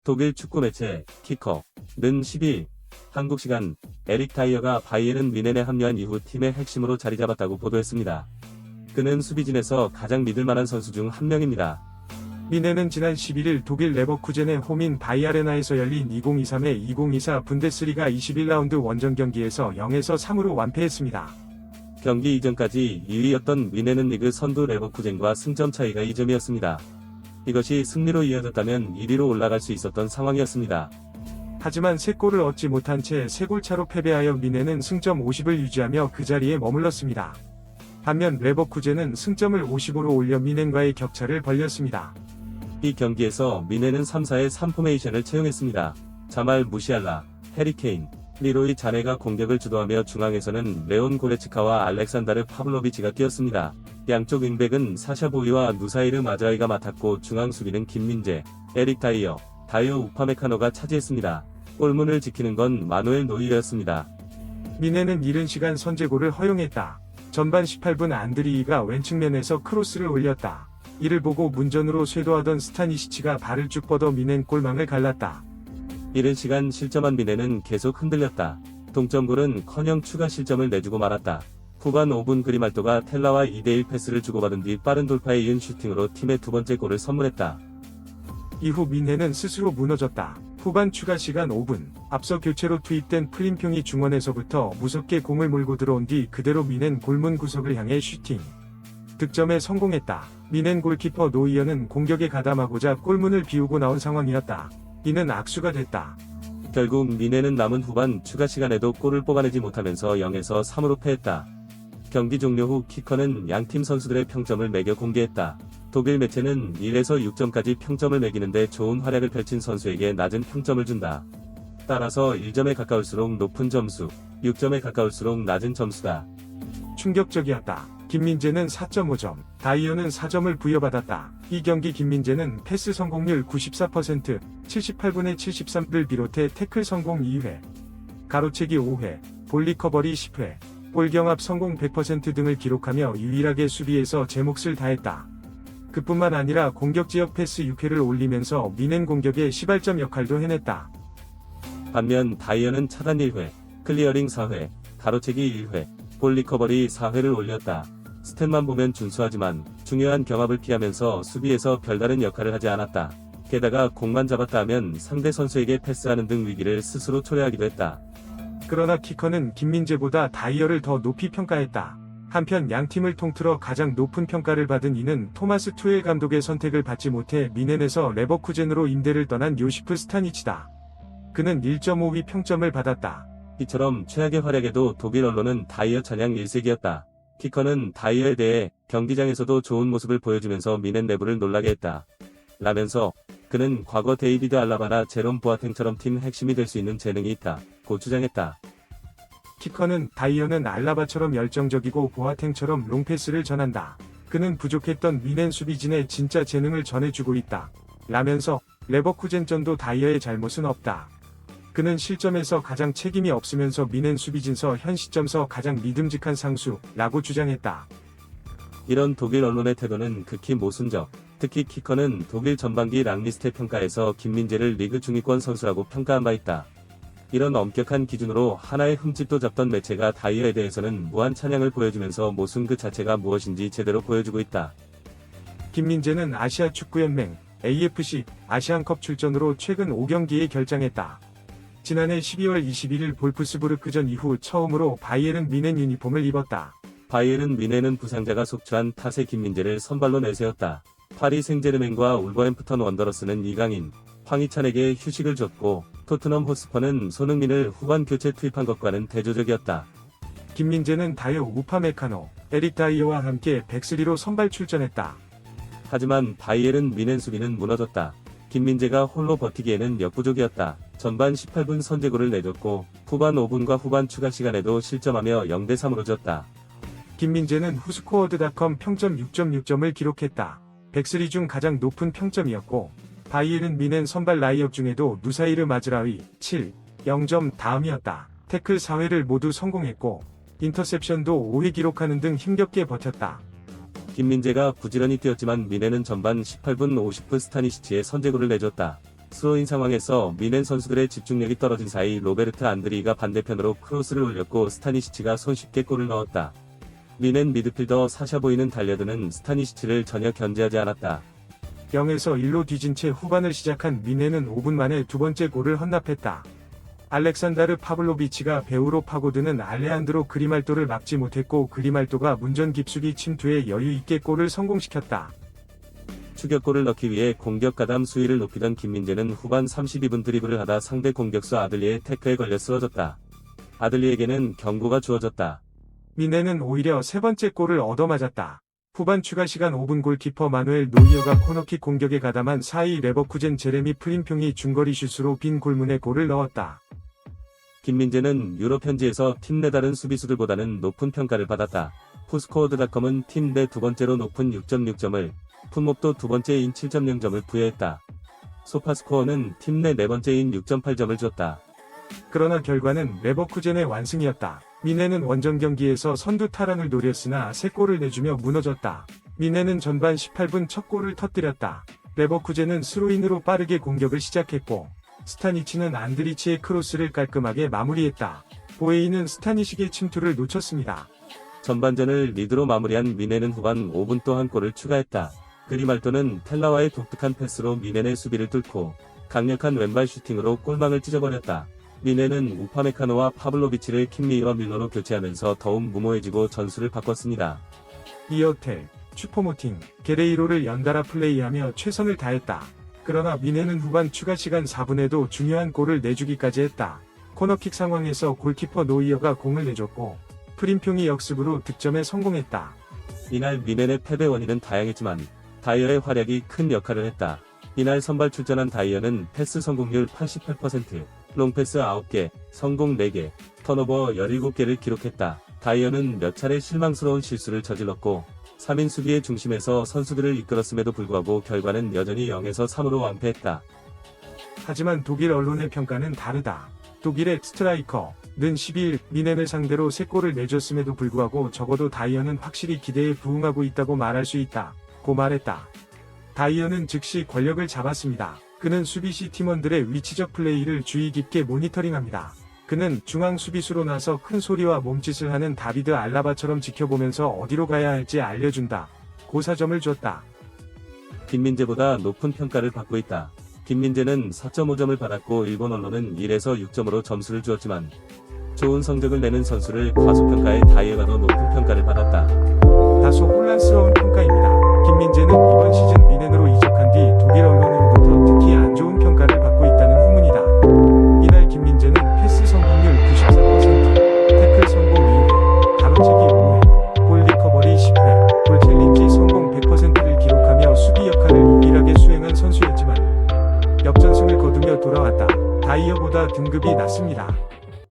독일 축구 매체 키커는 12일 한국 시간 에릭 다이어가 바이에른 뮌헨에 합류한 이후 팀의 핵심으로 자리 잡았다고 보도했습니다. 그는 수비진에서 가장 믿을만한 선수 중 한 명입니다. 뮌헨은 지난 11일 독일 레버쿠젠의 홈인 바이아레나에서 열린 2023-2024 분데스리가 21라운드 원정 경기에서 0에서 3으로 완패했습니다. 경기 이전까지 2위였던 뮌헨은 리그 선두 레버쿠젠과 승점 차이가 2점이었습니다. 이것이 승리로 이어졌다면 1위로 올라갈 수 있었던 상황이었습니다. 하지만 3골을 얻지 못한 채 3골 차로 패배하여 뮌헨은 승점 50을 유지하며 그 자리에 머물렀습니다. 반면 레버쿠젠은 승점을 55로 올려 뮌헨과의 격차를 벌렸습니다. 이 경기에서 뮌헨은 3-4의 3포메이션을 채용했습니다. 자말 무시알라, 해리 케인, 리로이 자네가 공격을 주도하며 중앙에서는 레온 고레츠카와 알렉산다르 파블로비치가 뛰었습니다. 양쪽 윙백은 사샤 보이와 누사이르 마즈라이가 맡았고 중앙 수비는 김민재, 에릭 다이어, 다이오 우파메카노가 차지했습니다. 골문을 지키는 건 마누엘 노이어였습니다. 뮌헨은 이른 시간 선제골을 허용했다. 전반 18분 안드리이가 왼측면에서 크로스를 올렸다. 이를 보고 문전으로 쇄도하던 스타니시치가 발을 쭉 뻗어 뮌헨 골망을 갈랐다. 이른 시간 실점한 뮌헨은 계속 흔들렸다. 동점골은 커녕 추가 실점을 내주고 말았다. 후반 5분 그리말도가 텔라와 2대1 패스를 주고받은 뒤 빠른 돌파에 이은 슈팅으로 팀의 두 번째 골을 선물했다. 이후 뮌헨은 스스로 무너졌다. 후반 추가 시간 5분, 앞서 교체로 투입된 플림평이 중원에서부터 무섭게 공을 몰고 들어온 뒤 그대로 뮌헨 골문 구석을 향해 슈팅. 득점에 성공했다. 뮌헨 골키퍼 노이어는 공격에 가담하고자 골문을 비우고 나온 상황이었다. 이는 악수가 됐다. 결국 뮌헨은 남은 후반 추가 시간에도 골을 뽑아내지 못하면서 0에서 3으로 패했다. 경기 종료 후 키커는 양팀 선수들의 평점을 매겨 공개했다. 독일 매체는 1에서 6점까지 평점을 매기는데 좋은 활약을 펼친 선수에게 낮은 평점을 준다. 따라서 1점에 가까울수록 높은 점수, 6점에 가까울수록 낮은 점수다. 충격적이었다. 김민재는 4.5점, 다이어는 4점을 부여받았다. 이 경기 김민재는 패스 성공률 94%, 78분의 73를 비롯해 태클 성공 2회, 가로채기 5회, 볼 리커버리 10회, 볼 경합 성공 100% 등을 기록하며 유일하게 수비에서 제 몫을 다했다. 그뿐만 아니라 공격 지역 패스 6회를 올리면서 뮌헨 공격의 시발점 역할도 해냈다. 반면 다이어는 차단 1회, 클리어링 4회, 가로채기 1회, 볼 리커버리 4회를 올렸다. 스탯만 보면 준수하지만 중요한 경합을 피하면서 수비에서 별다른 역할을 하지 않았다. 게다가 공만 잡았다 하면 상대 선수에게 패스하는 등 위기를 스스로 초래하기도 했다. 그러나 키커는 김민재보다 다이어를 더 높이 평가했다. 한편 양팀을 통틀어 가장 높은 평가를 받은 이는 토마스 투엘 감독의 선택을 받지 못해 뮌헨에서 레버쿠젠으로 임대를 떠난 요시프 스타니치다. 그는 1.5위 평점을 받았다. 이처럼 최악의 활약에도 독일 언론은 다이어 찬양 일색이었다. 키커는 다이어에 대해 경기장에서도 좋은 모습을 보여주면서 뮌헨 내부를 놀라게 했다. 라면서 그는 과거 데이비드 알라바나 제롬 보아탱처럼 팀 핵심이 될 수 있는 재능이 있다. 고 주장했다. 키커는 다이어는 알라바처럼 열정적이고 보아탱처럼 롱패스를 전한다. 그는 부족했던 뮌헨 수비진의 진짜 재능을 전해주고 있다. 라면서 레버쿠젠전도 다이어의 잘못은 없다. 그는 실점에서 가장 책임이 없으면서 뮌헨 수비진서 현 시점서 가장 믿음직한 상수라고 주장했다. 이런 독일 언론의 태도는 극히 모순적. 특히 키커는 독일 전반기 랑리스트 평가에서 김민재를 리그 중위권 선수라고 평가한 바 있다. 이런 엄격한 기준으로 하나의 흠집도 잡던 매체가 다이어에 대해서는 무한 찬양을 보여주면서 모순 그 자체가 무엇인지 제대로 보여주고 있다. 김민재는 아시아 축구연맹 AFC 아시안컵 출전으로 최근 5경기에 결장했다. 지난해 12월 21일 볼프스부르크전 이후 처음으로 바이에른 뮌헨 유니폼을 입었다. 바이에른 뮌헨은 부상자가 속출한 탓에 김민재를 선발로 내세웠다. 파리 생제르맹과 울버햄프턴 원더러스는 이강인, 황희찬에게 휴식을 줬고 토트넘 호스퍼는 손흥민을 후반 교체 투입한 것과는 대조적이었다. 김민재는 다이어 우파메카노, 에릭 다이어와 함께 백스리로 선발 출전했다. 하지만 바이에른 뮌헨 수비는 무너졌다. 김민재가 홀로 버티기에는 역부족이었다. 전반 18분 선제골을 내줬고 후반 5분과 후반 추가 시간에도 실점하며 0대3으로 졌다. 김민재는 후스코어드닷컴 평점 6.6점을 기록했다. 백스리 중 가장 높은 평점이었고 바이에른 뮌헨 선발 라이업 중에도 누사이르 마즈라위 7, 0점 다음이었다. 태클 4회를 모두 성공했고 인터셉션도 5회 기록하는 등 힘겹게 버텼다. 김민재가 부지런히 뛰었지만 뮌헨은 전반 18분 50분 스타니시치의 선제골을 내줬다. 스로인 상황에서 미넨 선수들의 집중력이 떨어진 사이 로베르트 안드리가 반대편으로 크로스를 올렸고 스타니시치가 손쉽게 골을 넣었다. 미넨 미드필더 사샤 보이는 달려드는 스타니시치를 전혀 견제하지 않았다. 0에서 1로 뒤진 채 후반을 시작한 미네는 5분 만에 두 번째 골을 헌납했다. 알렉산다르 파블로비치가 배우로 파고드는 알레한드로 그리말도를 막지 못했고 그리말도가 문전 깊숙이 침투해 여유 있게 골을 성공시켰다. 추격골을 넣기 위해 공격 가담 수위를 높이던 김민재는 후반 32분 드리블을 하다 상대 공격수 아들리의 태클에 걸려 쓰러졌다. 아들리에게는 경고가 주어졌다. 미네는 오히려 세 번째 골을 얻어맞았다. 후반 추가 시간 5분 골키퍼 마누엘 노이어가 코너킥 공격에 가담한 4위 레버쿠젠 제레미 프림평이 중거리 슛으로 빈 골문에 골을 넣었다. 김민재는 유럽 현지에서 팀 내 다른 수비수들보다는 높은 평가를 받았다. 푸스코어드닷컴은 팀 내 두 번째로 높은 6.6점을, 풋몹도 두 번째인 7.0점을 부여했다. 소파스코어는 팀 내 네 번째인 6.8점을 줬다. 그러나 결과는 레버쿠젠의 완승이었다. 미네는 원정 경기에서 선두 탈환을 노렸으나 3골을 내주며 무너졌다. 미네는 전반 18분 첫 골을 터뜨렸다. 레버쿠젠은 스로인으로 빠르게 공격을 시작했고 스타니치는 안드리치의 크로스를 깔끔하게 마무리했다. 보에이는 스타니식의 침투를 놓쳤습니다. 전반전을 리드로 마무리한 미네는 후반 5분 또 한 골을 추가했다. 그리말도는 텔라와의 독특한 패스로 미넨의 수비를 뚫고 강력한 왼발 슈팅으로 골망을 찢어버렸다. 미네는 우파메카노와 파블로비치를 킴미와 밀러로 교체하면서 더욱 무모해지고 전술을 바꿨습니다. 이어텔, 슈퍼모팅, 게레이로를 연달아 플레이하며 최선을 다했다. 그러나 미네는 후반 추가 시간 4분에도 중요한 골을 내주기까지 했다. 코너킥 상황에서 골키퍼 노이어가 공을 내줬고 프림평이 역습으로 득점에 성공했다. 이날 미넨의 패배 원인은 다양했지만 다이어의 활약이 큰 역할을 했다. 이날 선발 출전한 다이어는 패스 성공률 88%, 롱패스 9개, 성공 4개, 턴오버 17개를 기록했다. 다이어는 몇 차례 실망스러운 실수를 저질렀고 3인 수비의 중심에서 선수들을 이끌었음에도 불구하고 결과는 여전히 0에서 3으로 완패했다. 하지만 독일 언론의 평가는 다르다. 독일의 스트라이커 는 12일 미넨을 상대로 3골을 내줬음에도 불구하고 적어도 다이어는 확실히 기대에 부응하고 있다고 말할 수 있다. 고 말했다. 다이어는 즉시 권력을 잡았습니다. 그는 수비시 팀원들의 위치적 플레이를 주의 깊게 모니터링합니다. 그는 중앙 수비수로 나서 큰 소리와 몸짓을 하는 다비드 알라바처럼 지켜보면서 어디로 가야 할지 알려준다. 고사점을 줬다. 김민재보다 높은 평가를 받고 있다. 김민재는 4.5점을 받았고 일본 언론은 1에서 6점으로 점수를 주었지만 좋은 성적을 내는 선수를 과소평가해 다이어가 더 높은 평가를 받았다. 다소 혼란스러운 평가입니다. 김민재는 이번 시즌 미넨으로 이적한 뒤 독일 언론으로부터 특히 안 좋은 평가를 받고 있다는 후문이다. 이날 김민재는 패스 성공률 94%, 태클 성공 2회, 가로채기 5회, 볼 리커버리 10회, 볼 챌린지 성공 100%를 기록하며 수비 역할을 유일하게 수행한 선수였지만 역전승을 거두며 돌아왔다. 다이어보다 등급이 낮습니다.